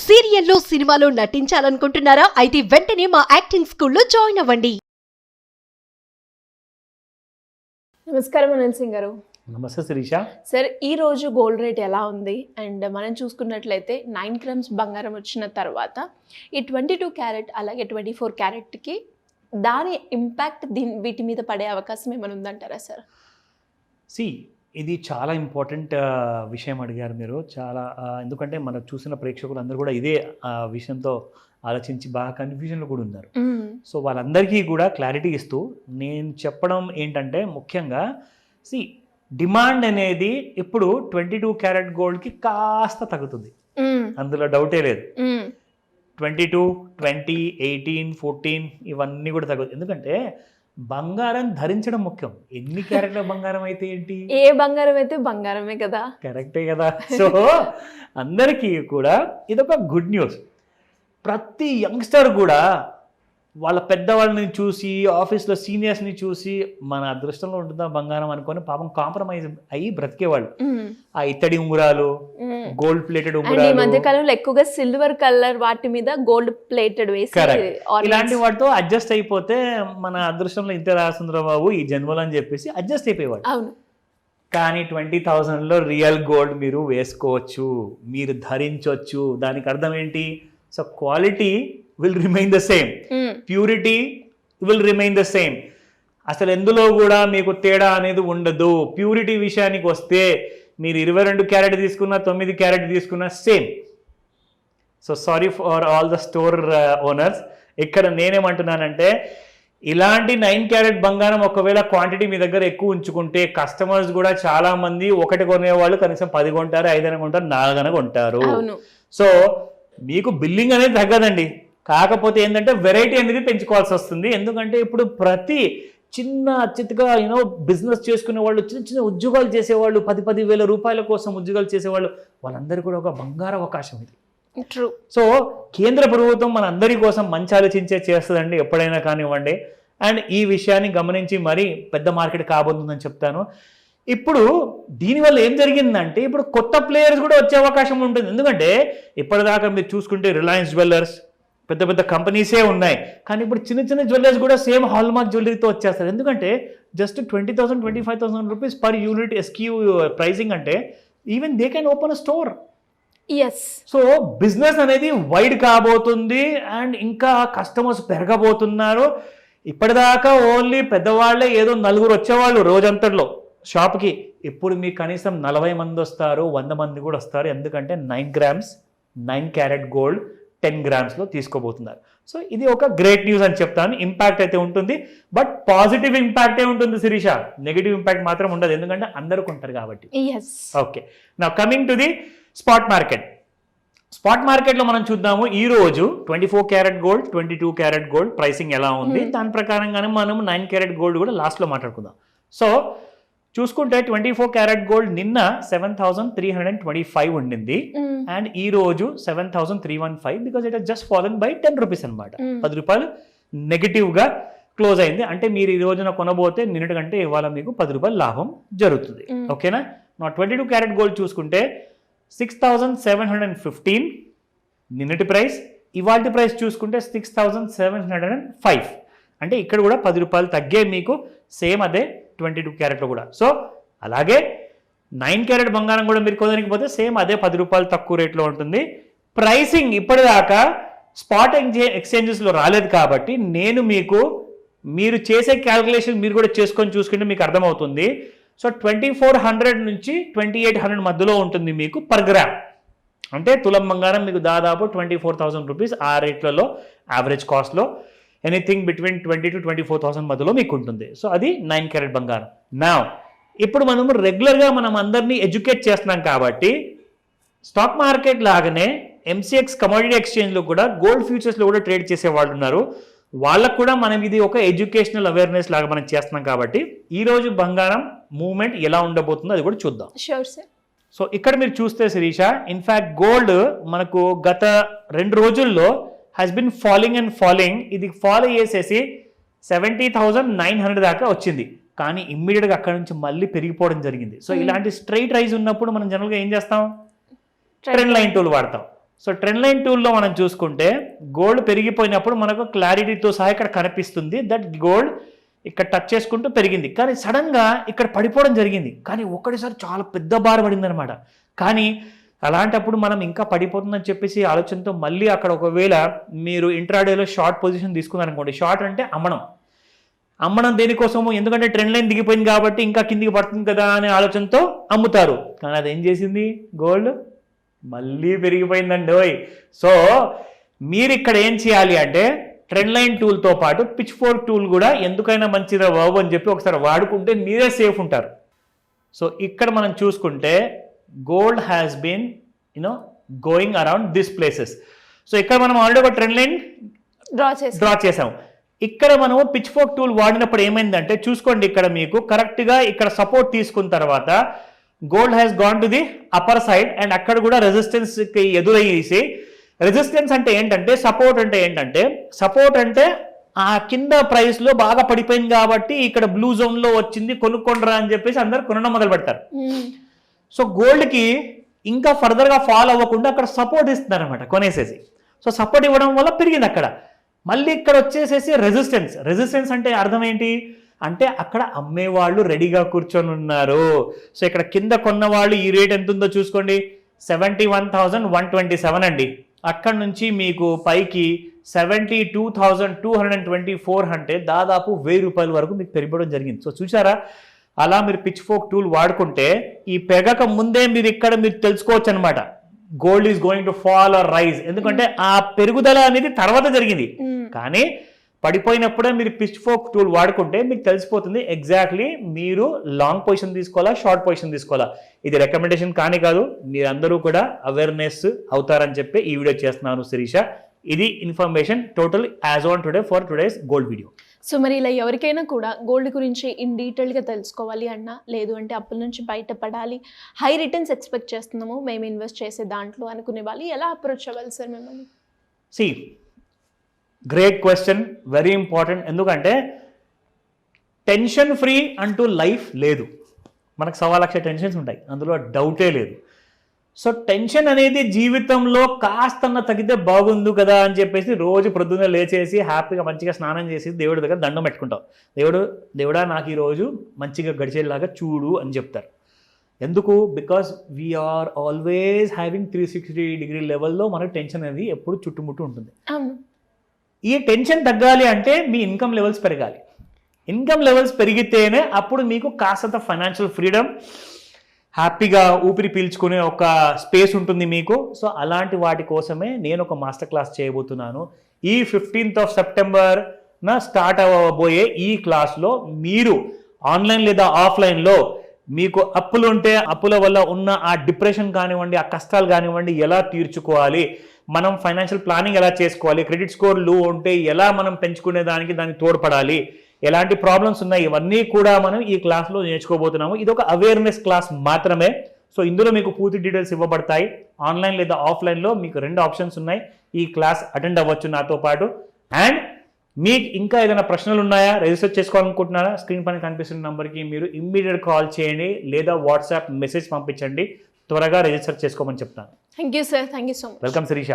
సీరియల్లో సినిమాలో నటించాలనుకుంటున్నారా? అయితే వెంటనే మా యాక్టింగ్ స్కూల్లో జాయిన్ అవ్వండి. నమస్కారం అనిల్ సింగ్ గారు. నమస్తే శిరీష. సార్, ఈ రోజు గోల్డ్ రేట్ ఎలా ఉంది? అండ్ మనం చూసుకున్నట్లయితే 9 గ్రామ్స్ బంగారం వచ్చిన తర్వాత ఈ 22 క్యారెట్ అలాగే 24 క్యారెట్కి దాని ఇంపాక్ట్ వీటి మీద పడే అవకాశం ఏమైనా ఉందంటారా సార్? ఇది చాలా ఇంపార్టెంట్ విషయం అడిగారు మీరు. చాలా ఎందుకంటే మనం చూసిన ప్రేక్షకులు అందరూ కూడా ఇదే విషయంతో ఆలోచించి బాగా కన్ఫ్యూజన్లో కూడా ఉన్నారు. సో వాళ్ళందరికీ కూడా క్లారిటీ ఇస్తూ నేను చెప్పడం ఏంటంటే, ముఖ్యంగా డిమాండ్ అనేది ఇప్పుడు 22 క్యారెట్ గోల్డ్కి కాస్త తగ్గుతుంది, అందులో డౌటే లేదు. 22, 20, 18, 14 ఇవన్నీ కూడా తగ్గుతుంది. ఎందుకంటే బంగారం ధరించడం ముఖ్యం. ఎన్ని క్యారెట్ల బంగారం అయితే ఏంటి, ఏ బంగారం అయితే బంగారమే కదా. కరెక్టే కదా. సో అందరికీ కూడా ఇదొక గుడ్ న్యూస్. ప్రతి యంగ్స్టర్ కూడా వాళ్ళ పెద్దవాళ్ళని చూసి, ఆఫీస్లో సీనియర్స్ని చూసి మన అదృష్టంలో ఉంటుందా బంగారం అనుకొని పాపం కాంప్రమైజ్ అయ్యి బ్రతికేవాళ్ళు. ఆ ఇత్తడి ఉంగరాలు, గోల్డ్ ప్లేటెడ్ ఉంగరాలు, ఈ మధ్య కాలంలో ఎక్కువగా సిల్వర్ కలర్ వాటి మీద గోల్డ్ ప్లేటెడ్ వేసి ఇలాంటి వాటితో అడ్జస్ట్ అయిపోతే మన అదృష్టంలో ఇంతే రాసుంద్రబాబు ఈ జన్మలో అని చెప్పేసి అడ్జస్ట్ అయిపోయేవాడు. అవును. కానీ 20,000లో రియల్ గోల్డ్ మీరు వేసుకోవచ్చు, మీరు ధరించవచ్చు. దానికి అర్థం ఏంటి? So quality will remain the same, purity will remain the same. అసలు ఎందులో కూడా మీకు తేడా అనేది ఉండదు. ప్యూరిటీ విషయానికి వస్తే మీరు 22 క్యారెట్ తీసుకున్నా 9 క్యారెట్ తీసుకున్నా same. So sorry for all the store owners. ఇక్కడ నేనేమంటున్నానంటే, ఇలాంటి 9 క్యారెట్ బంగారం ఒకవేళ క్వాంటిటీ మీ దగ్గర ఎక్కువ ఉంచుకుంటే కస్టమర్స్ కూడా చాలా మంది ఒకటి కొనేవాళ్ళు కనీసం 10 కొంటారు, 5 కొంటారు, 4 కొంటారు. సో మీకు బిల్లింగ్ అనేది తగ్గదండి. కాకపోతే ఏంటంటే వెరైటీ అనేది పెంచుకోవాల్సి వస్తుంది. ఎందుకంటే ఇప్పుడు ప్రతి చిన్న చిత్తగా బిజినెస్ చేసుకునే వాళ్ళు, చిన్న చిన్న ఉద్యోగాలు చేసేవాళ్ళు, 10-10 వేల రూపాయల కోసం ఉద్యోగాలు చేసేవాళ్ళు, వాళ్ళందరూ కూడా ఒక బంగారు అవకాశం ఇది. ట్రూ. సో కేంద్ర ప్రభుత్వం మన అందరి కోసం మంచి ఆలోచించే చేస్తుందండి ఎప్పుడైనా కానివ్వండి. అండ్ ఈ విషయాన్ని గమనించి మరీ పెద్ద మార్కెట్ కాబోతుందని చెప్తాను. ఇప్పుడు దీనివల్ల ఏం జరిగిందంటే, ఇప్పుడు కొత్త ప్లేయర్స్ కూడా వచ్చే అవకాశం ఉంటుంది. ఎందుకంటే ఇప్పటిదాకా మీరు చూసుకుంటే రిలయన్స్ జ్యువెలర్స్, పెద్ద పెద్ద కంపెనీసే ఉన్నాయి. కానీ ఇప్పుడు చిన్న చిన్న జ్యువెలర్స్ కూడా సేమ్ హాల్మార్క్ జ్యువెలరీతో వచ్చేస్తారు. ఎందుకంటే just 20,000, 25,000 rupees per unit SKU pricing అంటే even they can open a store. So business అనేది వైడ్ కాబోతుంది అండ్ ఇంకా కస్టమర్స్ పెరగబోతున్నారు. ఇప్పటిదాకా ఓన్లీ పెద్దవాళ్ళే ఏదో 4 వచ్చేవాళ్ళు రోజంతట్లో షాప్కి. ఇప్పుడు మీకు కనీసం 40 మంది వస్తారు, 100 మంది కూడా వస్తారు. ఎందుకంటే 9 గ్రామ్స్ 9 క్యారెట్ గోల్డ్ 10 గ్రామ్స్లో తీసుకోబోతున్నారు. సో ఇది ఒక గ్రేట్ న్యూస్ అని చెప్తాను. ఇంపాక్ట్ అయితే ఉంటుంది, బట్ పాజిటివ్ ఇంపాక్టే ఉంటుంది శిరీష, నెగిటివ్ ఇంపాక్ట్ మాత్రం ఉండదు. ఎందుకంటే అందరూ కొంటారు కాబట్టి. ఓకే, నా coming to the spot market. Spot మార్కెట్లో మనం చూద్దాము ఈ రోజు 24 carat gold, 22 carat gold pricing ఎలా ఉంది. దాని ప్రకారంగానే మనం 9 క్యారెట్ గోల్డ్ కూడా లాస్ట్లో మాట్లాడుకుందాం. సో చూసుకుంటే 24 క్యారెట్ గోల్డ్ నిన్న 7,325 ఉండింది అండ్ ఈ రోజు 7,315, because it has just fallen by 10 rupees అనమాట. 10 రూపాయలు నెగిటివ్గా క్లోజ్ అయింది. అంటే మీరు ఈ రోజున కొనబోతే నిన్నటి కంటే ఇవాళ మీకు 10 రూపాయలు లాభం జరుగుతుంది. ఓకేనా? నా 22 క్యారెట్ గోల్డ్ చూసుకుంటే 6,715 నిన్నటి ప్రైస్, ఇవాళ ప్రైస్ చూసుకుంటే 6,705. అంటే ఇక్కడ కూడా 10 రూపాయలు తగ్గే మీకు సేమ్ అదే 22 క్యారెట్లో కూడా. సో అలాగే 9 క్యారెట్ బంగారం కూడా మీరు కొనడానికి సేమ్ అదే 10 రూపాయలు తక్కువ రేట్లో ఉంటుంది. ప్రైసింగ్ ఇప్పటిదాకా స్పాట్ ఎక్స్చేంజెస్లో రాలేదు కాబట్టి నేను మీరు చేసే క్యాల్కులేషన్ మీరు కూడా చేసుకొని చూసుకుంటే మీకు అర్థమవుతుంది. సో 2,400 నుంచి 2,800 మధ్యలో ఉంటుంది మీకు పర్ గ్రామ్. అంటే తులం బంగారం మీకు దాదాపు 24,000 రూపీస్ ఆ రేట్లలో యావరేజ్ కాస్ట్లో ఎనీథింగ్ బిట్వీన్ 20,000 to 24,000 మధ్యలో మీకు ఉంటుంది. సో అది 9 క్యారెట్ బంగారం. నా ఇప్పుడు మనము రెగ్యులర్గా మనం అందరినీ ఎడ్యుకేట్ చేస్తున్నాం కాబట్టి స్టాక్ మార్కెట్ లాగానే ఎంసీఎక్స్ కమోడిటీ ఎక్స్చేంజ్లో కూడా గోల్డ్ ఫ్యూచర్స్లో కూడా ట్రేడ్ చేసే వాళ్ళు ఉన్నారు. వాళ్ళకు కూడా మనం ఇది ఒక ఎడ్యుకేషనల్ అవేర్నెస్ లాగా మనం చేస్తున్నాం కాబట్టి ఈరోజు బంగారం మూవ్మెంట్ ఎలా ఉండబోతుందో అది కూడా చూద్దాం. Sure sir. సో ఇక్కడ మీరు చూస్తే శిరీష, ఇన్ఫ్యాక్ట్ గోల్డ్ మనకు గత 2 రోజుల్లో has been falling and falling. ఇది ఫాల్ అయ్యేసేసి 70,900 దాకా వచ్చింది. కానీ ఇమ్మీడియట్గా అక్కడ నుంచి మళ్ళీ పెరిగిపోవడం జరిగింది. సో ఇలాంటి స్ట్రైట్ రైజ్ ఉన్నప్పుడు మనం జనరల్గా ఏం చేస్తాం? ట్రెండ్ లైన్ టూల్ వాడతాం. సో ట్రెండ్ లైన్ టూల్లో మనం చూసుకుంటే గోల్డ్ పెరిగిపోయినప్పుడు మనకు క్లారిటీతో సహా ఇక్కడ కనిపిస్తుంది దట్ గోల్డ్ ఇక్కడ టచ్ చేసుకుంటూ పెరిగింది, కానీ సడన్గా ఇక్కడ పడిపోవడం జరిగింది, కానీ ఒక్కటిసారి చాలా పెద్ద బార్ పడింది అనమాట. కానీ అలాంటప్పుడు మనం ఇంకా పడిపోతుందని చెప్పేసి ఆలోచనతో మళ్ళీ అక్కడ ఒకవేళ మీరు ఇంట్రాడేలో షార్ట్ పొజిషన్ తీసుకున్నారనుకోండి, షార్ట్ అంటే అమ్మడం దేనికోసము, ఎందుకంటే ట్రెండ్ లైన్ దిగిపోయింది కాబట్టి ఇంకా కిందికి పడుతుంది కదా అనే ఆలోచనతో అమ్ముతారు. కానీ అది ఏం చేసింది, గోల్డ్ మళ్ళీ పెరిగిపోయిందండి. సో మీరు ఇక్కడ ఏం చేయాలి అంటే ట్రెండ్ లైన్ టూల్తో పాటు పిచ్ ఫోర్క్ టూల్ కూడా ఎందుకైనా మంచిదా బాబు అని చెప్పి ఒకసారి వాడుకుంటే మీరే సేఫ్ ఉంటారు. సో ఇక్కడ మనం చూసుకుంటే gold has been going around this places. So ఇక్కడ మనం ఆల్రెడీ ఒక ట్రెండ్ లైన్ డ్రా చేసాం. ఇక్కడ మనము పిచ్ ఫోర్క్ టూల్ వాడినప్పుడు ఏమైందంటే చూసుకోండి, ఇక్కడ మీకు కరెక్ట్గా ఇక్కడ సపోర్ట్ తీసుకున్న తర్వాత gold has gone to the upper side and అక్కడ కూడా రెసిస్టెన్స్కి ఎదురయ్యేసి, రెసిస్టెన్స్ అంటే ఏంటంటే సపోర్ట్ అంటే ఆ కింద ప్రైస్లో బాగా పడిపోయింది కాబట్టి ఇక్కడ బ్లూ జోన్లో వచ్చింది కొనుక్కొండ్రా అని చెప్పేసి అందరు కొనడం మొదలు పెడతారు. సో గోల్డ్కి ఇంకా ఫర్దర్గా ఫాల్ అవ్వకుండా అక్కడ సపోర్ట్ ఇస్తున్నారు అనమాట కొనేసేసి. సో సపోర్ట్ ఇవ్వడం వల్ల పెరిగింది అక్కడ. మళ్ళీ ఇక్కడ వచ్చేసేసి రెసిస్టెన్స్ అంటే అర్థం ఏంటి అంటే అక్కడ అమ్మేవాళ్ళు రెడీగా కూర్చొని ఉన్నారు. సో ఇక్కడ కింద కొన్న వాళ్ళు ఈ రేట్ ఎంత ఉందో చూసుకోండి, 71,127 అండి. అక్కడ నుంచి మీకు పైకి 72,224 అంటే దాదాపు 1,000 రూపాయల వరకు మీకు పెరిగిపోవడం జరిగింది. సో చూసారా, అలా మీరు పిచ్ ఫోర్క్ టూల్ వాడుకుంటే ఈ పెరగక ముందే మీరు తెలుసుకోవచ్చు అనమాట gold is going to fall or rise. ఎందుకంటే ఆ పెరుగుదల అనేది తర్వాత జరిగింది, కానీ పడిపోయినప్పుడే మీరు పిచ్ ఫోర్క్ టూల్ వాడుకుంటే మీకు తెలిసిపోతుంది ఎగ్జాక్ట్లీ మీరు లాంగ్ పొజిషన్ తీసుకోవాలా, షార్ట్ పొజిషన్ తీసుకోవాలా. ఇది రికమెండేషన్ కానీ కాదు, మీరందరూ కూడా అవేర్నెస్ అవుతారని చెప్పి ఈ వీడియో చేస్తున్నాను శిరీష. ఇది information total as on today for today's gold video. So మరి ఇలా ఎవరికైనా కూడా గోల్డ్ గురించి ఇన్ డీటెయిల్గా తెలుసుకోవాలి అన్నా, లేదు అంటే అప్పుల నుంచి బయటపడాలి, హై రిటర్న్స్ ఎక్స్పెక్ట్ చేస్తున్నాము మేము ఇన్వెస్ట్ చేసే దాంట్లో అనుకునే వాళ్ళు ఎలా అప్రోచ్ అవ్వాలి సార్ మిమ్మల్ని? Great question, very important. ఎందుకంటే టెన్షన్ ఫ్రీ అంటూ లైఫ్ లేదు. మనకు 1,00,000 టెన్షన్స్ ఉంటాయి, అందులో డౌటే లేదు. సో టెన్షన్ అనేది జీవితంలో కాస్తన్న తగ్గితే బాగుంది కదా అని చెప్పేసి రోజు ప్రొద్దున లేచేసి హ్యాపీగా మంచిగా స్నానం చేసి దేవుడి దగ్గర దండం పెట్టుకుంటాం. దేవుడా నాకు ఈరోజు మంచిగా గడిచేలాగా చూడు అని చెప్తారు. ఎందుకు? Because we're always having 360 degree లెవెల్లో మనకు టెన్షన్ అనేది ఎప్పుడు చుట్టుముట్టు ఉంటుంది. ఈ టెన్షన్ తగ్గాలి అంటే మీ ఇన్కమ్ లెవెల్స్ పెరగాలి. ఇన్కమ్ లెవెల్స్ పెరిగితేనే అప్పుడు మీకు కాస్తంత ఫైనాన్షియల్ ఫ్రీడమ్, హ్యాపీగా ఊపిరి పీల్చుకునే ఒక స్పేస్ ఉంటుంది మీకు. సో అలాంటి వాటి కోసమే నేను ఒక మాస్టర్ క్లాస్ చేయబోతున్నాను. ఈ 15th of September స్టార్ట్ అవ్వబోయే ఈ క్లాస్లో మీరు ఆన్లైన్ లేదా ఆఫ్లైన్లో మీకు అప్పులు ఉంటే అప్పుల వల్ల ఉన్న ఆ డిప్రెషన్ కానివ్వండి, ఆ కష్టాలు కానివ్వండి ఎలా తీర్చుకోవాలి, మనం ఫైనాన్షియల్ ప్లానింగ్ ఎలా చేసుకోవాలి, క్రెడిట్ స్కోర్ లో ఉంటే ఎలా మనం పెంచుకునే దానికి తోడ్పడాలి, ఎలాంటి ప్రాబ్లమ్స్ ఉన్నాయి, ఇవన్నీ కూడా మనం ఈ క్లాస్లో నేర్చుకోబోతున్నాము. ఇది ఒక అవేర్నెస్ క్లాస్ మాత్రమే. సో ఇందులో మీకు పూర్తి డీటెయిల్స్ ఇవ్వబడతాయి. ఆన్లైన్ లేదా ఆఫ్లైన్లో మీకు 2 ఆప్షన్స్ ఉన్నాయి. ఈ క్లాస్ అటెండ్ అవ్వచ్చు నాతో పాటు. అండ్ మీకు ఇంకా ఏదైనా ప్రశ్నలు ఉన్నాయా, రిజిస్టర్ చేసుకోవాలనుకుంటున్నారా, స్క్రీన్ పైన కనిపిస్తున్న నెంబర్కి మీరు ఇమ్మీడియట్ కాల్ చేయండి లేదా వాట్సాప్ మెసేజ్ పంపించండి. త్వరగా రిజిస్టర్ చేసుకోమని చెప్తాను. Thank you sir, thank you so much. Welcome Sirisha.